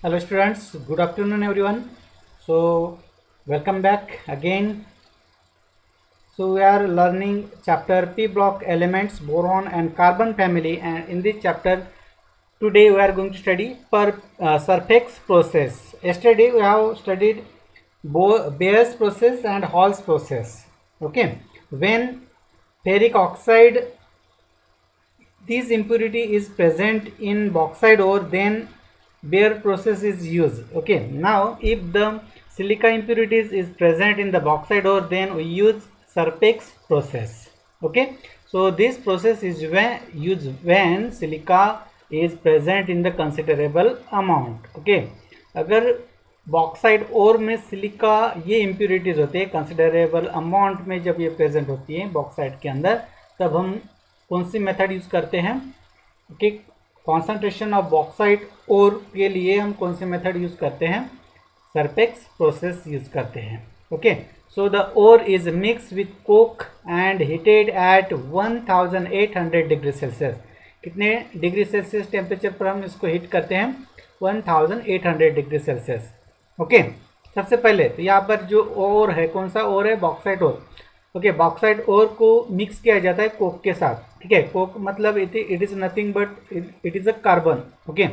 Hello students, good afternoon everyone. So welcome back again. So we are learning chapter P block elements, boron and carbon family, and in this chapter today we are going to study surface process. Yesterday we have studied Bayer's process and Hall's process. Okay, when ferric oxide, this impurity is present in bauxite ore, then Bayer process is used. Okay, now if the silica impurities is present in the bauxite ore, then we use Serpex process. Okay, so this process is used when silica is present in the considerable amount. Okay, अगर bauxite ओर में silica ये impurities होती है considerable amount में, जब ये present होती है बॉक्साइड के अंदर, तब हम कौन सी मेथड यूज़ करते हैं कि कॉन्सेंट्रेशन ऑफ बॉक्साइट ओर के लिए हम कौन सी मेथड यूज़ करते हैं? सरपेक्स प्रोसेस यूज़ करते हैं. Okay, so the ore is mix with coke and heated at 1800 degree Celsius. कितने डिग्री सेल्सियस टेम्परेचर पर हम इसको हीट करते हैं? 1800 डिग्री सेल्सियस. ओके, सबसे पहले तो यहाँ पर जो ओर है, कौन सा ओर है? Bauxite ore. Okay, bauxite ore को मिक्स किया जाता है कोक के साथ. ठीक है, कोक मतलब it is nothing but it is a carbon. Okay,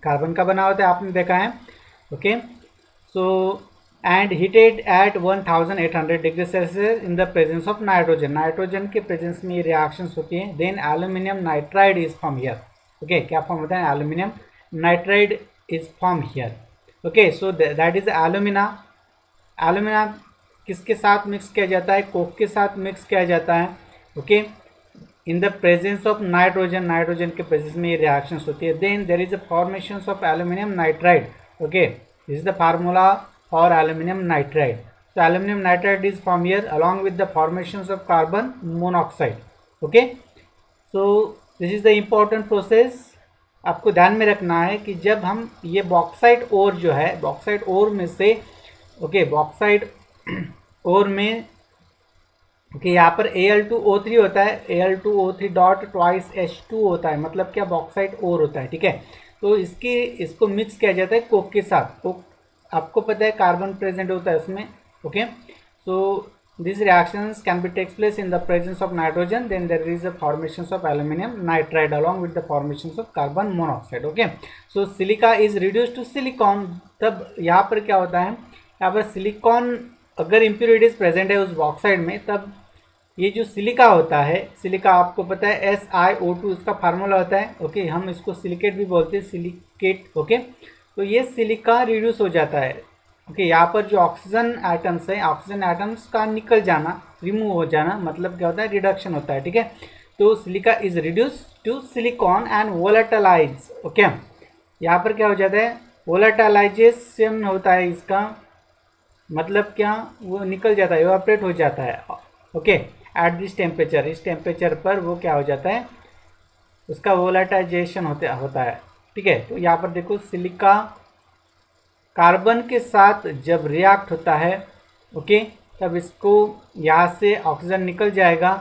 carbon का बना होता है, आपने देखा है. Okay, so and heated at 1800 degree Celsius in the presence of nitrogen. Nitrogen के प्रेजेंस में ये रिएक्शंस होती हैं. Then aluminium nitride is form here. Okay, क्या फॉर्म होता है? Aluminium nitride is form here. Okay, so that is alumina. Alumina किसके साथ मिक्स किया जाता है? कोक के साथ मिक्स किया जाता है. Okay, in the presence of nitrogen. Nitrogen के प्रेजेंस में ये रिएक्शंस होती है. Then there is a formation of aluminium nitride. Okay, this is the formula for aluminium nitride. so aluminum nitride is formed here along with the formations of carbon monoxide. okay, so this is the important process. आपको ध्यान में रखना है कि जब हम ये bauxite ore जो है, बॉक्साइट ओर में से, ओके, बॉक्साइट ओर में, ओके, यहाँ पर Al2O3 होता है. Al2O3 डॉट ट्वाइस H2 होता है, मतलब क्या? बॉक्साइट ओर होता है. ठीक है, तो इसको मिक्स किया जाता है कोक के साथ. कोक आपको पता है कार्बन प्रेजेंट होता है उसमें. Okay, so these reactions can be takes place in the presence of nitrogen. Then there is a formations of aluminum nitride along with the formations of carbon monoxide. okay, so silica is reduced to silicon. तब यहाँ पर क्या होता है? यहाँ पर silicon अगर impurities present है उस बॉक्साइड में, तब ये जो सिलिका होता है, सिलिका आपको पता है SiO2 इसका फार्मूला होता है. ओके, हम इसको सिलिकेट भी बोलते हैं, सिलिकेट. ओके, तो ये सिलिका रिड्यूस हो जाता है. ओके, यहाँ पर जो ऑक्सीजन एटम्स है, ऑक्सीजन एटम्स का निकल जाना, रिमूव हो जाना, मतलब क्या होता है? रिडक्शन होता है. ठीक है, तो silica is reduce to silicon and volatilise. Okay, यहाँ पर क्या हो जाता है? वोलेटालाइजेशन होता है इसका, मतलब क्या? वो निकल जाता है, इवापोरेट हो जाता है. ओके, एट दिस टेम्परेचर, इस टेम्परेचर पर वो क्या हो जाता है? उसका वोलेटाइजेशन होता है. ठीक है, तो यहाँ पर देखो, सिलिका कार्बन के साथ जब रिएक्ट होता है, ओके, तब इसको यहाँ से ऑक्सीजन निकल जाएगा.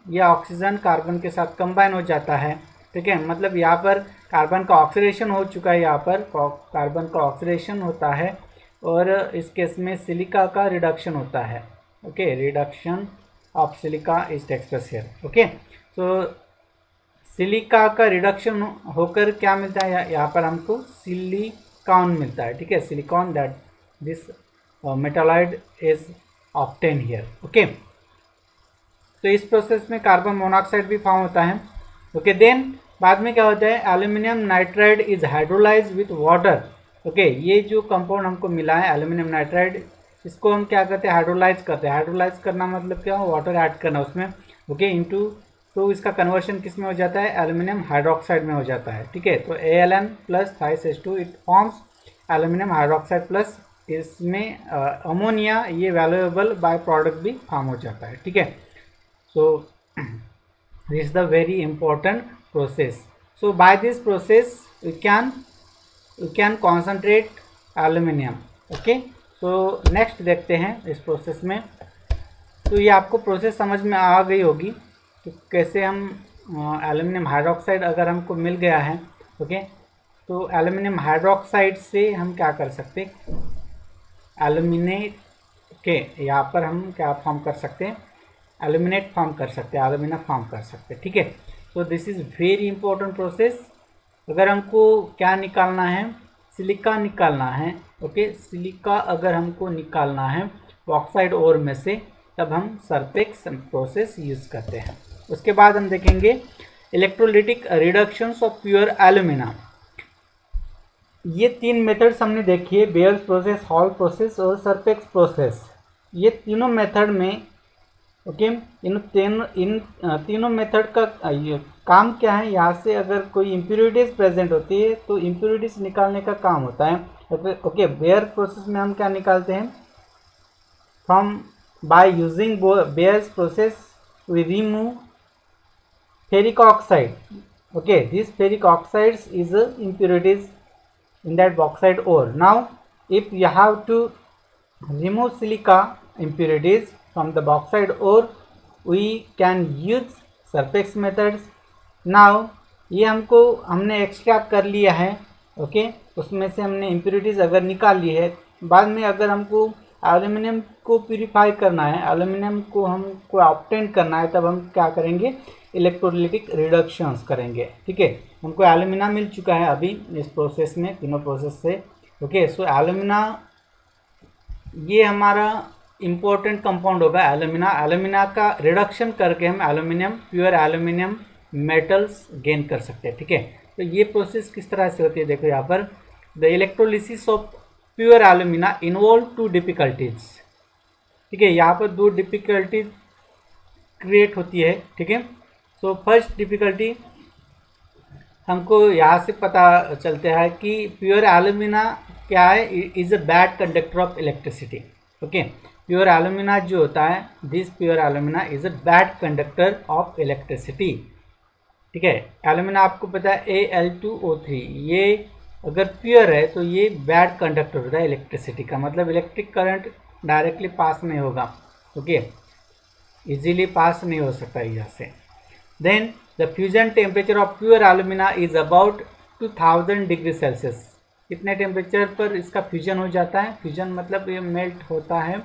यह ऑक्सीजन कार्बन के साथ कंबाइन हो जाता है. ठीक है, मतलब यहाँ पर कार्बन का ऑक्सीडेशन हो चुका है, यहाँ पर कार्बन का ऑक्सीडेशन होता है, और इस केस में सिलिका का रिडक्शन होता है. Okay, reduction of silica is takes place here. Okay, so silica का रिडक्शन होकर क्या मिलता है? यहाँ पर हमको सिलिकॉन मिलता है. ठीक है, silicon, that this metalloid is obtain here. Okay, तो इस प्रोसेस में कार्बन मोनोऑक्साइड भी फॉर्म होता है. ओके, देन बाद में क्या होता है? Aluminium nitride is hydrolyse with water. Okay, ये जो कंपाउंड हमको मिला है एल्यूमिनियम नाइट्राइड, इसको हम क्या करते हैं? हाइड्रोलाइज करते हैं. हाइड्रोलाइज करना मतलब क्या? वाटर ऐड करना उसमें. ओके, इनटू, तो इसका कन्वर्शन किस में हो जाता है? एल्यूमिनियम हाइड्रोक्साइड में हो जाता है. ठीक है, तो Al plus thrice H2 it forms aluminium hydroxide plus इसमें अमोनिया, ये वैल्यूएबल बाय प्रोडक्ट भी फॉर्म हो जाता है. ठीक है, so this is the very important process. So by this process we can concentrate aluminium. Okay, so next देखते हैं इस प्रोसेस में. तो ये आपको प्रोसेस समझ में आ गई होगी कि कैसे हम एल्यूमिनियम हाइड्रोक्साइड अगर हमको मिल गया है, ओके, तो एल्यूमिनियम हाइड्रोक्साइड से हम क्या कर सकते हैं, एल्यूमिनेट के यहाँ पर हम क्या फॉर्म कर सकते हैं, एल्यूमिनेट फॉर्म कर सकते हैं, एल्यूमिना फॉर्म कर सकते हैं, ठीक है। तो this is very important process. अगर हमको क्या निकालना है, सिलिका निकालना है, ओके, सिलिका अगर हमको निकालना है बॉक्साइड ओर में से, तब हम सरपेक्स प्रोसेस यूज़ करते हैं। उसके बाद हम देखेंगे electrolytic reductions of pure alumina. ये 3 मेथड्स हमने देखी है, बेयर्स प्रोसेस, हॉल प्रोसेस और सरपेक्स प्रोसेस। ये तीनों मेथड में, ओके, इन तीनों मेथड का काम क्या है, यहाँ से अगर कोई इम्प्योरिटीज प्रेजेंट होती है तो इम्प्योरिटीज निकालने का काम होता है। ओके, बेयर प्रोसेस में हम क्या निकालते हैं, from by using Bayer's process we remove ferric oxide. Okay, this ferric oxides is impurities in that bauxite ore. Now if you have to remove silica impurities from the bauxite ore, we can use surface methods. Now ये हमने extract कर लिया है, okay, उसमें से हमने impurities अगर निकाल ली है, बाद में अगर हमको एल्यूमिनियम को प्यूरिफाई करना है, एल्यूमिनियम को हमको ऑब्टेन करना है, तब हम क्या करेंगे, इलेक्ट्रोलिटिक रिडक्शंस करेंगे, ठीक है। हमको एल्यूमिना मिल चुका है अभी इस प्रोसेस में, तीनों प्रोसेस से, ओके। सो एल्यूमिना ये हमारा इम्पोर्टेंट कंपाउंड होगा एल्यूमिना। एल्यूमिना का रिडक्शन करके हम aluminium, pure aluminium metals gain कर सकते हैं, ठीक है। तो ये प्रोसेस किस तरह से होती है, देखो यहाँ पर, the electrolysis of pure alumina involve 2 difficulties, ठीक है। यहाँ पर 2 डिफिकल्टीज क्रिएट होती है, ठीक है। सो फर्स्ट डिफिकल्टी हमको यहाँ से पता चलता है कि प्योर एल्यूमिना क्या है, is a bad conductor of electricity, okay. Pure alumina जो होता है, this pure alumina is a bad conductor of electricity, ठीक है। एल्यूमिना आपको पता है Al2O3, ये अगर प्योर है तो ये बैड कंडक्टर होता है इलेक्ट्रिसिटी का, मतलब इलेक्ट्रिक करंट डायरेक्टली पास नहीं होगा, ओके, इजीली पास नहीं हो सकता यहाँ से। Then the fusion temperature of pure alumina is about 2000 degree Celsius. कितने टेम्परेचर पर इसका फ्यूजन हो जाता है, फ्यूजन मतलब ये मेल्ट होता है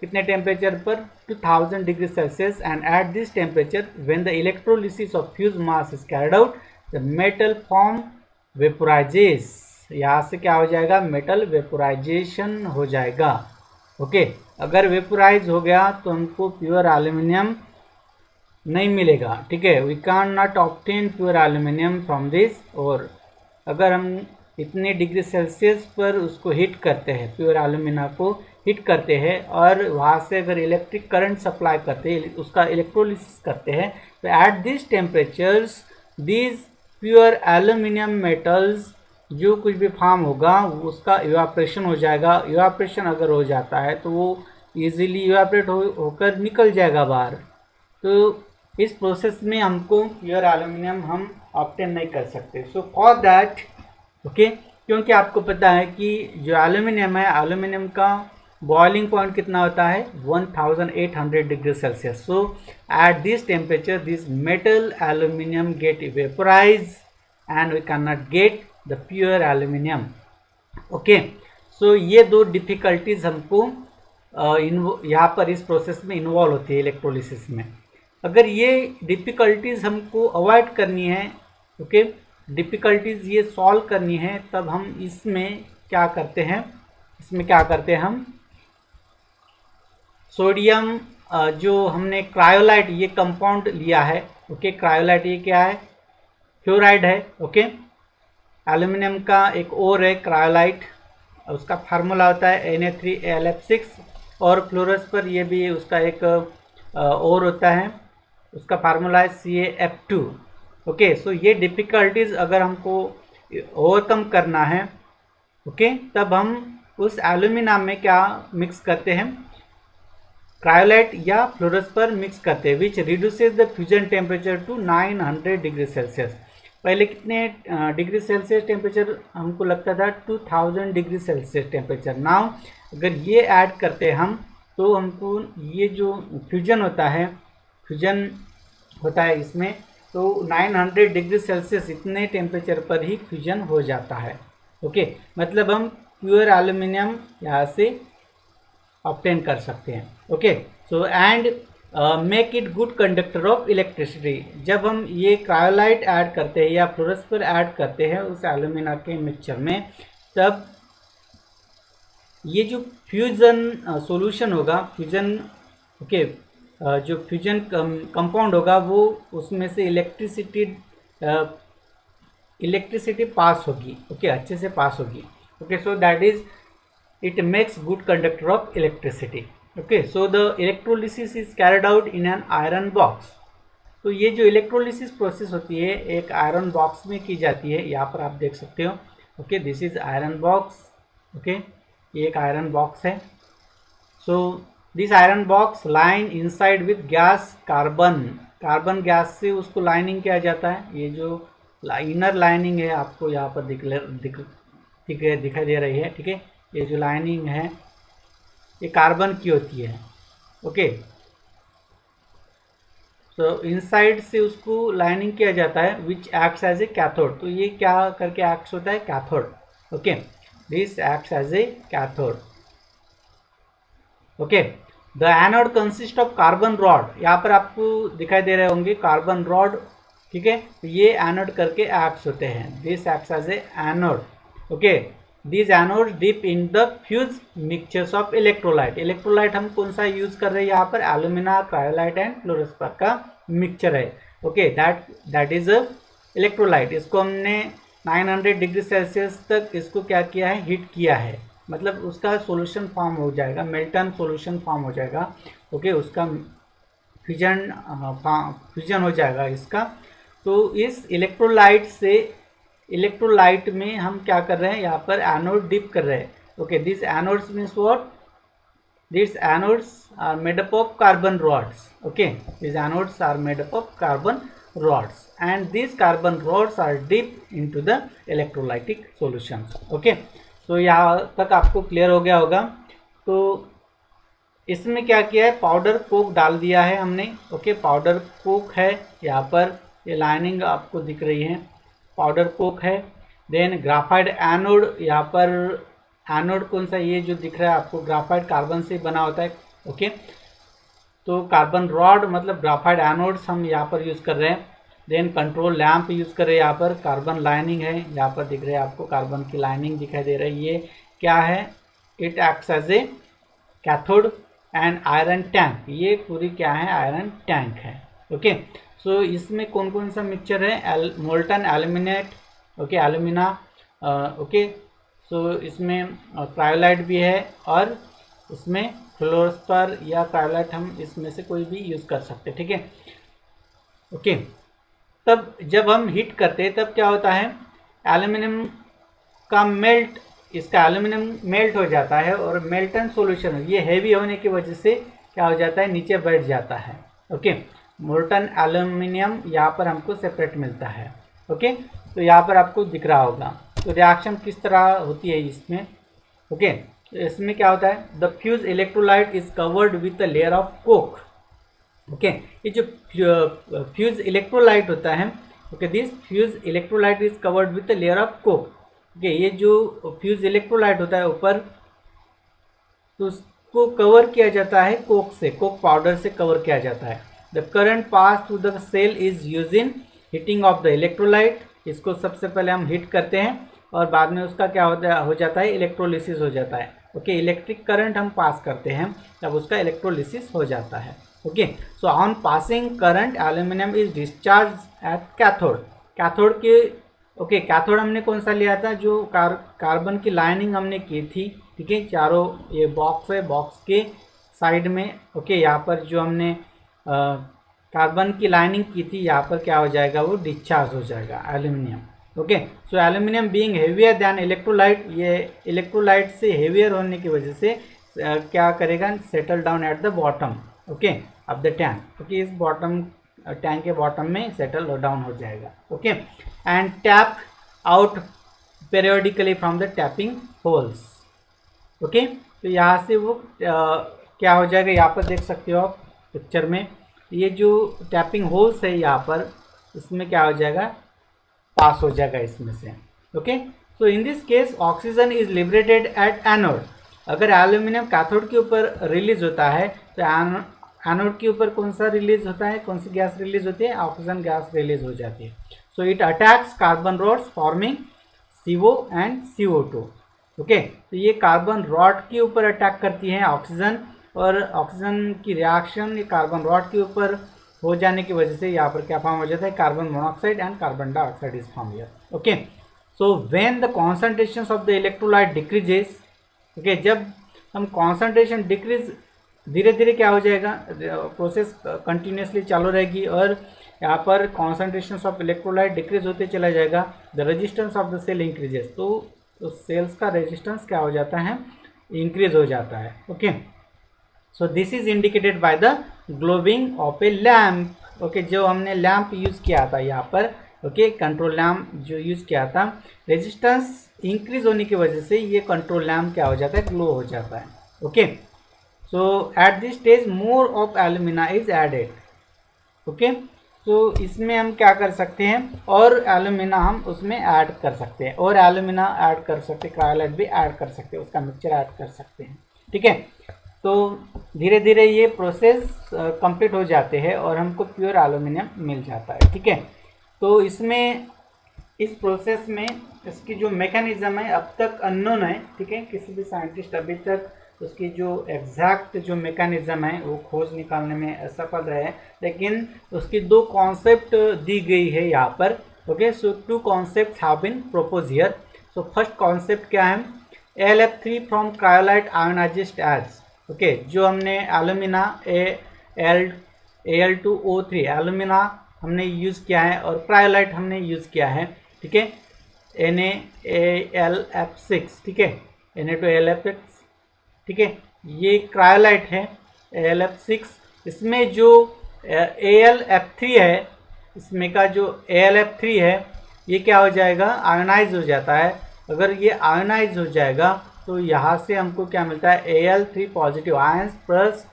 कितने टेम्परेचर पर, 2000 degree Celsius. And at this temperature when the electrolysis of fuse mass is carried out, the metal form vaporises. यहाँ से क्या हो जाएगा, मेटल वेपोराइजेशन हो जाएगा, ओके। अगर वेपोराइज हो गया तो हमको प्योर एल्यूमिनियम नहीं मिलेगा, ठीक है। We can not obtain pure aluminium from this. और अगर हम इतने डिग्री सेल्सियस पर उसको हीट करते हैं, प्योर एल्यूमिना को हीट करते हैं, और वहाँ से अगर इलेक्ट्रिक करंट सप्लाई करते हैं, उसका इलेक्ट्रोलिसिस करते हैं, तो at this temperatures this pure aluminium metals जो कुछ भी फॉर्म होगा उसका इवापोरेशन हो जाएगा। इवापोरेशन अगर हो जाता है तो वो इजीली इवापोरेट होकर निकल जाएगा बाहर। तो इस प्रोसेस में हमको प्योर एल्यूमिनियम हम ऑब्टेन नहीं कर सकते। सो फॉर दैट, ओके, क्योंकि आपको पता है कि जो एल्यूमिनियम है, एल्यूमिनियम का बॉइलिंग पॉइंट कितना होता है, 1800 degree Celsius. So at this temperature this metal aluminium get vaporise and we can not get the pure aluminium, okay. So ये 2 डिफिकल्टीज हमको यहाँ पर इस प्रोसेस में इन्वॉल्व होती है इलेक्ट्रोलिसिस में। अगर ये डिफ़िकल्टीज हमको अवॉइड करनी है, ओके, डिफ़िकल्टीज ये सॉल्व करनी है, तब हम इसमें क्या करते हैं, हम सोडियम जो हमने क्रायोलाइट ये कंपाउंड लिया है, ओके, क्रायोलाइट ये क्या है, फ्लोराइड है, ओके। एल्यूमिनियम का एक और है क्रायोलाइट, उसका फार्मूला होता है Na3Alf6, और फ्लोरस पर ये भी उसका एक और होता है, उसका फार्मूला है CaF2, ओके। सो ये डिफ़िकल्टीज अगर हमको ओवरकम करना है, ओके, तब हम उस एल्यूमिना में क्या मिक्स करते हैं, क्रायोलाइट या फ्लोरस पर मिक्स करते हैं, which reduces the fusion temperature to 900 degree Celsius. पहले कितने डिग्री सेल्सियस टेम्परेचर हमको लगता था, 2000 डिग्री सेल्सियस टेम्परेचर। नाउ अगर ये ऐड करते हैं हम, तो हमको ये जो फ्यूजन होता है इसमें, तो 900 डिग्री सेल्सियस इतने टेम्परेचर पर ही फ्यूजन हो जाता है। ओके, मतलब हम प्योर एल्यूमिनियम यहाँ से ऑब्टेन कर सकते हैं। Okay, so and make it good conductor of electricity. जब हम ये क्रायोलाइट ऐड करते हैं या फ्लोरोस्पर ऐड करते हैं उस एल्यूमिना के मिक्सचर में, तब ये जो फ्यूजन सॉल्यूशन होगा, फ्यूजन ओके जो फ्यूजन कंपाउंड होगा वो उसमें से इलेक्ट्रिसिटी पास होगी। ओके, अच्छे से पास होगी। Okay, so that is it makes good conductor of electricity. Okay, so the electrolysis is carried out in an iron box. तो ये जो इलेक्ट्रोलिसिस प्रोसेस होती है एक आयरन बॉक्स में की जाती है। यहाँ पर आप देख सकते हो। Okay, this is iron box. Okay, ये एक आयरन बॉक्स है। So this iron box line inside with gas carbon gas से उसको लाइनिंग किया जाता है। ये जो इनर लाइनिंग है आपको यहाँ पर दिखाई दे रही है। ठीक है, ये जो लाइनिंग है ये कार्बन की होती है। ओके, तो इनसाइड से उसको लाइनिंग किया जाता है which acts as a cathode. तो ये क्या करके एक्ट्स होता है? Cathode. Okay, this acts as a cathode. Okay, the anode consist of carbon rod. यहाँ पर आपको दिखाई दे रहे होंगे कार्बन रॉड। ठीक है, तो ये एनोड करके एक्ट्स होते हैं। This acts as a anode. Okay, These anodes dip in the fused mixtures of electrolyte. Electrolyte हम कौन सा यूज कर रहे हैं यहाँ पर? एल्यूमिना, क्रायोलाइट एंड फ्लोरोस्पर का मिक्सचर है। Okay, that is electrolyte. इसको हमने 900 डिग्री सेल्सियस तक इसको क्या किया है? हीट किया है। मतलब उसका सॉल्यूशन फॉर्म हो जाएगा, मेल्टन सॉल्यूशन फॉर्म हो जाएगा। ओके, उसका फ्यूजन हो जाएगा इसका। तो इस इलेक्ट्रोलाइट में हम क्या कर रहे हैं? यहाँ पर एनोड डिप कर रहे हैं। Okay, this anodes means what? This anodes are made up of carbon rods. Okay, this anodes are made up of carbon rods and this carbon rods are dip into the electrolytic solutions. Okay, तो यहाँ तक आपको clear हो गया होगा। तो इसमें क्या किया है? पाउडर कोक डाल दिया है हमने। ओके, पाउडर कोक है यहाँ पर, ये लाइनिंग आपको दिख रही है, पाउडर कोक है। देन ग्राफाइट एनोड, यहाँ पर एनोड कौन सा? ये जो दिख रहा है आपको ग्राफाइट कार्बन से बना होता है। ओके, तो कार्बन रॉड मतलब ग्राफाइट एनोड्स हम यहाँ पर यूज़ कर रहे हैं। देन कंट्रोल लैंप यूज़ कर रहे हैं। यहाँ पर कार्बन लाइनिंग है, यहाँ पर दिख रहे हैं आपको कार्बन की लाइनिंग दिखाई दे रही है। ये क्या है? It acts as a cathode and iron tank. ये पूरी क्या है? आयरन टैंक है। ओके, सो इसमें कौन कौन सा मिक्सचर है? Molten aluminate, okay, alumina. Okay, so इसमें क्रायोलाइट भी है और इसमें फ्लोरोस्पर या क्रायोलाइट हम इसमें से कोई भी यूज़ कर सकते हैं। ठीक है, ओके। तब जब हम हीट करते हैं तब क्या होता है? एल्यूमिनियम का इसका एल्यूमिनियम मेल्ट हो जाता है और मेल्टन सॉल्यूशन ये हैवी होने की वजह से क्या हो जाता है? नीचे बैठ जाता है। ओके, मोल्टन एल्यूमिनियम यहाँ पर हमको सेपरेट मिलता है। ओके, तो यहाँ पर आपको दिख रहा होगा। तो रिएक्शन किस तरह होती है इसमें? ओके, तो इसमें क्या होता है? The fuse electrolyte is covered with a layer of Coke. Okay, ये जो फ्यूज इलेक्ट्रोलाइट होता है, okay, this fuse electrolyte is covered with a layer of Coke. Okay, ये जो फ्यूज इलेक्ट्रोलाइट होता है ऊपर, तो उसको कवर किया जाता है कोक से, कोक पाउडर से कवर किया जाता है। The current pass through the cell is use in heating of the electrolyte. इसको सबसे पहले हम हीट करते हैं और बाद में उसका क्या हो जाता है? इलेक्ट्रोलिसिस हो जाता है। ओके, इलेक्ट्रिक करंट हम पास करते हैं तब उसका इलेक्ट्रोलिसिस हो जाता है। Okay, so on passing current aluminium is discharge at cathode. Cathode के ओके, कैथोड हमने कौन सा लिया था? जो कार्बन की लाइनिंग हमने की थी। ठीक है, चारों ये बॉक्स है, बॉक्स के साइड में। ओके, यहाँ पर जो हमने कार्बन की लाइनिंग की थी, यहाँ पर क्या हो जाएगा? वो डिस्चार्ज हो जाएगा aluminium. Okay, so aluminium being heavier than electrolyte, ये इलेक्ट्रोलाइट से हेवियर होने की वजह से क्या करेगा? Settle down at the bottom, okay, of the tank. Okay, इस बॉटम टैंक के बॉटम में सेटल डाउन हो जाएगा। Okay, and tap out periodically from the tapping holes. Okay, तो यहाँ से वो क्या हो जाएगा? यहाँ पर देख सकते हो आप पिक्चर में, ये जो टैपिंग होल्स है यहाँ पर, इसमें क्या हो जाएगा, पास हो जाएगा इसमें से। Okay, so in this case oxygen is liberated at anode. अगर एल्यूमिनियम कैथोड के ऊपर रिलीज होता है तो एनोड के ऊपर कौन सा रिलीज होता है, कौन सी गैस रिलीज होती है, ऑक्सीजन गैस रिलीज हो जाती है। So it attacks carbon rods forming CO and CO2। Okay, तो ये कार्बन रॉड के ऊपर अटैक करती है ऑक्सीजन, और ऑक्सीजन की रिएक्शन ये कार्बन रॉड के ऊपर हो जाने की वजह से यहाँ पर क्या फॉर्म हो जाता है, carbon monoxide and carbon dioxide is form here. Okay, so when the concentration of the electrolyte decreases, okay, जब हम कॉन्सेंट्रेशन डिक्रीज, धीरे धीरे क्या हो जाएगा, प्रोसेस कंटिन्यूसली चालू रहेगी और यहाँ पर कॉन्सेंट्रेशन ऑफ इलेक्ट्रोलाइट डिक्रीज होते चला जाएगा, the resistance of the cell increases, तो सेल्स का रेजिस्टेंस क्या हो जाता है, इंक्रीज हो जाता है। Okay, so this is indicated by the glowing of a lamp. Okay, जो हमने लैम्प यूज किया था यहाँ पर, ओके, कंट्रोल लैम्प जो यूज किया था, रेजिस्टेंस इंक्रीज होने की वजह से ये कंट्रोल लैम्प क्या हो जाता है, ग्लो हो जाता है। Okay, so at this stage more of alumina is added. Okay, तो इसमें हम क्या कर सकते हैं, और एल्यूमिना हम उसमें ऐड कर सकते हैं, और एल्यूमिना ऐड कर सकते हैं, क्रायोलाइट भी ऐड कर सकते हैं, उसका मिक्सचर ऐड कर सकते हैं। ठीक है, तो धीरे धीरे ये प्रोसेस कंप्लीट हो जाते हैं और हमको प्योर एल्यूमिनियम मिल जाता है। ठीक है, तो इसमें इस प्रोसेस में इसकी जो मैकेनिज्म है अब तक अननोन है। ठीक है, किसी भी साइंटिस्ट अभी तक उसकी जो एग्जैक्ट जो मैकेनिज्म है वो खोज निकालने में असफल रहे हैं, लेकिन उसकी दो कॉन्सेप्ट दी गई है यहाँ पर। Okay, so two concept have been propose here. So first concept क्या है, AlF3 from cryolite ionised as. Okay, जो हमने एल्यूमिना Al2O3 एल्यूमिना हमने यूज़ किया है और क्रायोलाइट हमने यूज़ किया है। ठीक है, NaAlF6, ठीक है, Na2AlF6, ठीक है, ये क्रायोलाइट है AlF6। इसमें जो AlF3 है, इसमें का जो AlF3 है ये क्या हो जाएगा, आयोनाइज हो जाता है। अगर ये आयोनाइज हो जाएगा तो यहाँ से हमको क्या मिलता है, Al3 positive ions plus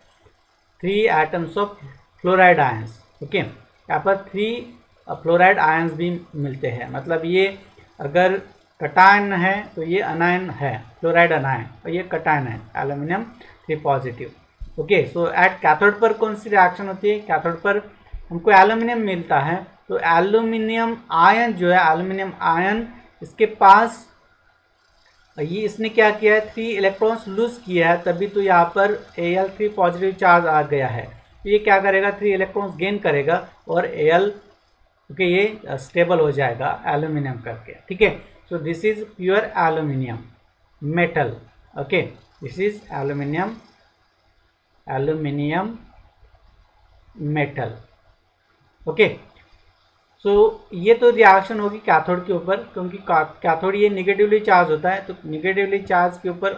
3 atoms of fluoride ions. Okay, यहाँ पर 3 फ्लोराइड आयंस भी मिलते हैं, मतलब ये अगर कटायन है तो ये अनायन है, फ्लोराइड अनायन, और ये कटायन है aluminium 3 positive. Okay, so at cathode पर कौन सी रिएक्शन होती है, कैथोड पर हमको एल्यूमिनियम मिलता है, तो एल्यूमिनियम आयन जो है, एल्यूमिनियम आयन इसके पास ये इसने क्या किया है, 3 इलेक्ट्रॉन्स लूज किया है, तभी तो यहाँ पर Al3 पॉजिटिव चार्ज आ गया है। तो ये क्या करेगा, 3 इलेक्ट्रॉन्स गेन करेगा और Al, ओके, ये स्टेबल हो जाएगा एल्यूमिनियम करके। ठीक है, so this is pure aluminium metal. Okay, this is aluminium metal. Okay, so ये तो रिएक्शन होगी कैथोड के ऊपर, क्योंकि कैथोड ये निगेटिवली चार्ज होता है, तो निगेटिवली चार्ज के ऊपर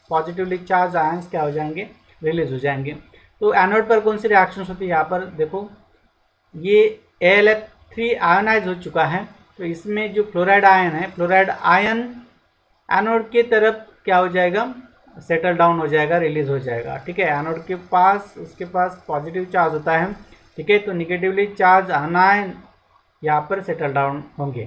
पॉजिटिवली चार्ज आयंस क्या हो जाएंगे, रिलीज हो जाएंगे। तो एनोड पर कौन सी रिएक्शन होती है, यहाँ पर देखो ये AlF3 आयोनाइज हो चुका है, तो इसमें जो फ्लोराइड आयन है, फ्लोराइड आयन एनोड के तरफ क्या हो जाएगा, सेटल डाउन हो जाएगा, रिलीज हो जाएगा। ठीक है, एनोड के पास, उसके पास पॉजिटिव चार्ज होता है। ठीक है, तो निगेटिवली चार्ज आयन यहाँ पर सेटल डाउन होंगे,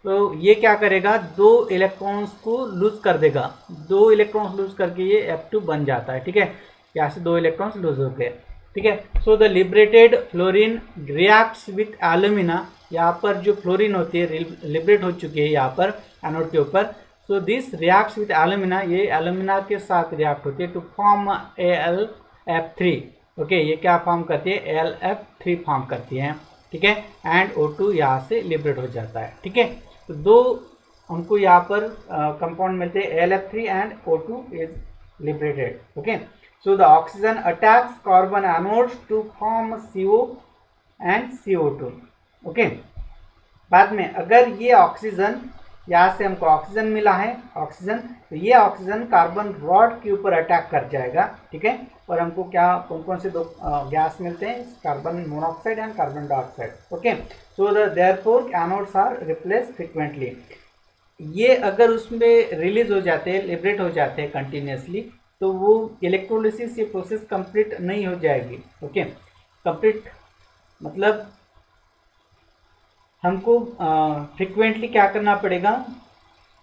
तो ये क्या करेगा, 2 इलेक्ट्रॉन्स को लूज कर देगा, 2 इलेक्ट्रॉन्स लूज करके ये F2 बन जाता है। ठीक है, यहाँ से 2 इलेक्ट्रॉन्स लूज हो गए। ठीक है, so the liberated fluorine reacts with alumina, यहाँ पर जो फ्लोरीन होती है लिबरेट हो चुकी है यहाँ पर एनोड के ऊपर, so this reacts with alumina, ये एल्यूमिना के साथ रिएक्ट होती है टू फॉर्म AlF3। ओके, ये क्या फॉर्म करती है, AlF3 फॉर्म करती है। ठीक है, एंड O2 यहाँ से लिबरेट हो जाता है। ठीक है, तो 2 हमको यहाँ पर कंपाउंड मिलते हैं, AlF3 and O2 is liberated. Okay, so the oxygen attacks carbon anodes to form CO and CO2। Okay, बाद में अगर ये ऑक्सीजन, यहाँ से हमको ऑक्सीजन मिला है ऑक्सीजन, तो ये ऑक्सीजन कार्बन रॉड के ऊपर अटैक कर जाएगा। ठीक है, और हमको क्या, कौन कौन से 2 गैस मिलते हैं, carbon monoxide and carbon dioxide. Okay, so therefore anodes are replace frequently. ये अगर उसमें रिलीज हो जाते हैं, लिबरेट हो जाते हैं कंटिन्यूसली, तो वो इलेक्ट्रोलिसिस ये प्रोसेस कंप्लीट नहीं हो जाएगी। ओके, कंप्लीट मतलब हमको फ्रिक्वेंटली क्या करना पड़ेगा,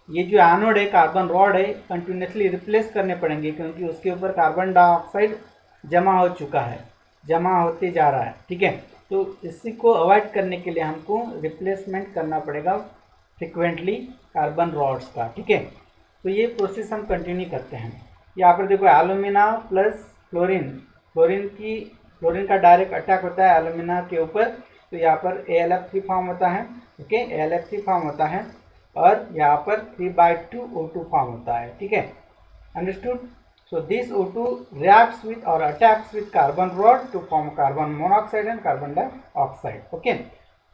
ये जो एनोड है, कार्बन रॉड है, कंटिन्यूसली रिप्लेस करने पड़ेंगे, क्योंकि उसके ऊपर कार्बन डाइऑक्साइड जमा हो चुका है, जमा होते जा रहा है। ठीक है, तो इसी को अवॉइड करने के लिए हमको रिप्लेसमेंट करना पड़ेगा फ्रिक्वेंटली कार्बन रॉड्स का। ठीक है, तो ये प्रोसेस हम कंटिन्यू करते हैं। यहाँ पर देखो एल्यूमिना प्लस फ्लोरीन, फ्लोरीन का डायरेक्ट अटैक होता है एल्यूमिना के ऊपर, तो यहाँ पर AlF3 फॉर्म होता है। ओके, AlF3 फॉर्म होता है और यहाँ पर 3/2 O2 फॉर्म होता है। ठीक है, understood. So this O2 reacts with or attacks with carbon rod to form carbon monoxide and carbon dioxide. Okay.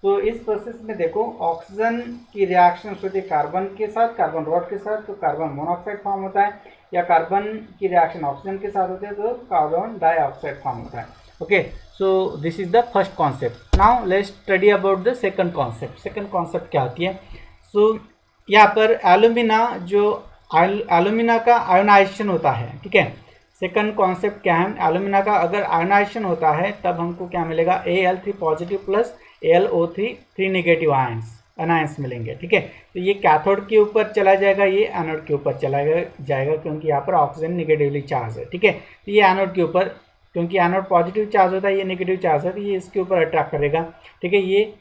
So इस प्रोसेस में देखो ऑक्सीजन की रिएक्शन होती है कार्बन के साथ, कार्बन रॉड के साथ, तो कार्बन मोनोऑक्साइड फॉर्म होता है, या कार्बन की रिएक्शन ऑक्सीजन के साथ होती है तो कार्बन डाइऑक्साइड फॉर्म होता है। Okay, so this is the first concept. Now let's study about the second concept. Second concept क्या होती है? सो यहाँ पर एल्यूमिना का आयोनाइजेशन होता है। ठीक है, सेकंड कॉन्सेप्ट क्या है, एल्यूमिना का अगर आयोनाइजेशन होता है तब हमको क्या मिलेगा, Al3 positive plus AlO3 3 negative ions मिलेंगे। ठीक है, तो ये कैथोड के ऊपर चला जाएगा, ये एनोड के ऊपर चला जाएगा, क्योंकि यहाँ पर ऑक्सीजन नेगेटिवली चार्ज है। ठीक है, तो ये एनोड के ऊपर, क्योंकि एनोड पॉजिटिव चार्ज होता है, ये नेगेटिव चार्ज है, तो ये इसके ऊपर अट्रैक्ट करेगा। ठीक है, ये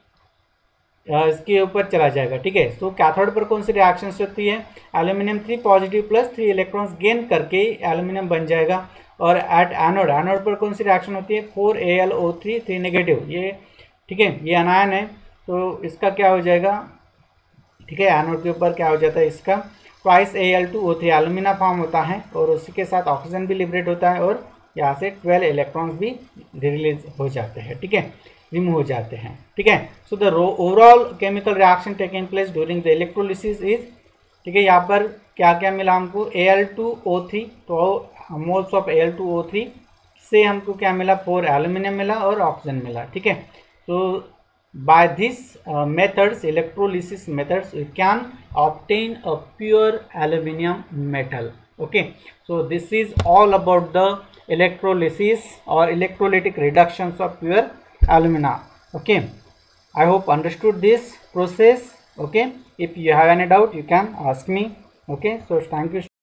इसके ऊपर चला जाएगा। ठीक है, तो कैथोड पर कौन सी रिएक्शन होती है, aluminium 3 positive plus 3 electrons gain करके एल्यूमिनियम बन जाएगा। और एट एनोड पर कौन सी रिएक्शन होती है, 4 AlO3 3 नेगेटिव, ये ठीक है, ये अनायन है, तो इसका क्या हो जाएगा, ठीक है, एनोड के ऊपर क्या हो जाता है, इसका ट्वाइस Al2O3 एल्यूमिना फॉर्म होता है, और उसी के साथ ऑक्सीजन भी लिबरेट होता है, और यहाँ से 12 इलेक्ट्रॉन्स भी रिलीज हो जाते हैं। ठीक है, रिमूव हो जाते हैं। ठीक है, so the overall chemical reaction taking place during the electrolysis is, ठीक है, यहाँ पर क्या क्या मिला हमको, Al2O3, तो मोल्स ऑफ Al2O3 से हमको क्या मिला, 4 एल्यूमिनियम मिला और ऑक्सीजन मिला। ठीक है, तो by this methods, electrolysis methods, we can obtain a pure aluminium metal. Okay, so this is all about the electrolysis or electrolytic reductions of pure alumina. Okay, I hope understood this process. Okay, if you have any doubt you can ask me. Okay, so thank you.